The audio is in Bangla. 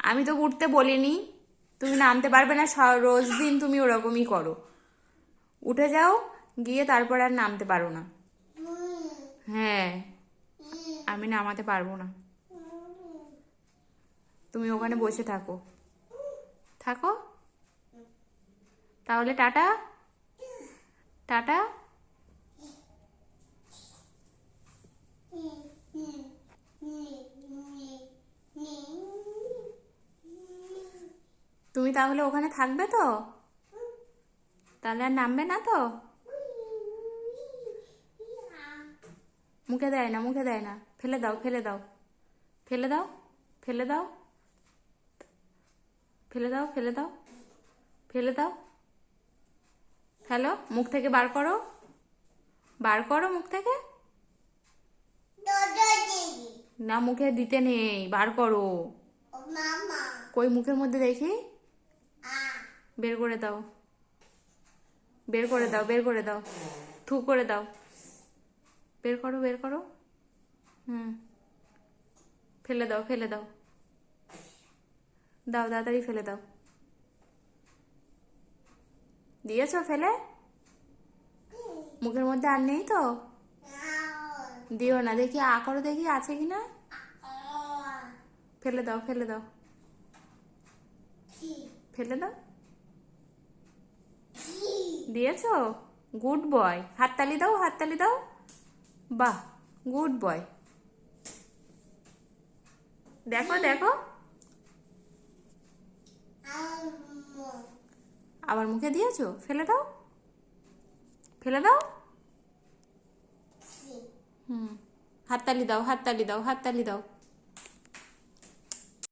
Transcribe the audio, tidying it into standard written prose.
আমি তো উঠতে বলিনি, তুমি নামতে পারবে না, রোজ দিন তুমি ওরকমই করো। উঠে যাও, গিয়ে তারপর আর নামতে পারো না। হ্যাঁ, আমি নামাতে পারবো না। তুমি ওখানে বসে থাকো, থাকো তাহলে। Tata, tata. তুমি তাহলে ওখানে থাকবে তো? তাহলে আর নামবে না তো? মুখে দেয় না, মুখে দেয় না। ফেলে দাও, ফেলে দাও, ফেলে দাও, ফেলে দাও, ফেলে দাও, ফেলে দাও, ফেলে দাও। ফেলো, মুখ থেকে বার করো, বার করো মুখ থেকে। না, মুখে দিতে নেই, বার করো। কই মুখের মধ্যে দেখি, বের করে দাও, বের করে দাও, বের করে দাও, থু করে দাও, বের করো, বের করো। হুম, ফেলে দাও, ফেলে দাও, দাও, তাড়াতাড়ি ফেলে দাও। দিয়েছো ফেলে? মুখের মধ্যে আর নেই তো? দিও না, দেখি আ করো, দেখি আছে কিনা। ফেলে দাও, ফেলে দাও, ফেলে দাও। দিয়েছো? Good boy. হাততালি দাও, হাততালি দাও। বাহ, গুড বয়। দেখো, দেখো, আবার মুখে দিয়েছো? ফেলে দাও, ফেলে দাও। হুম, হাততালি দাও, হাততালি দাও, হাততালি দাও।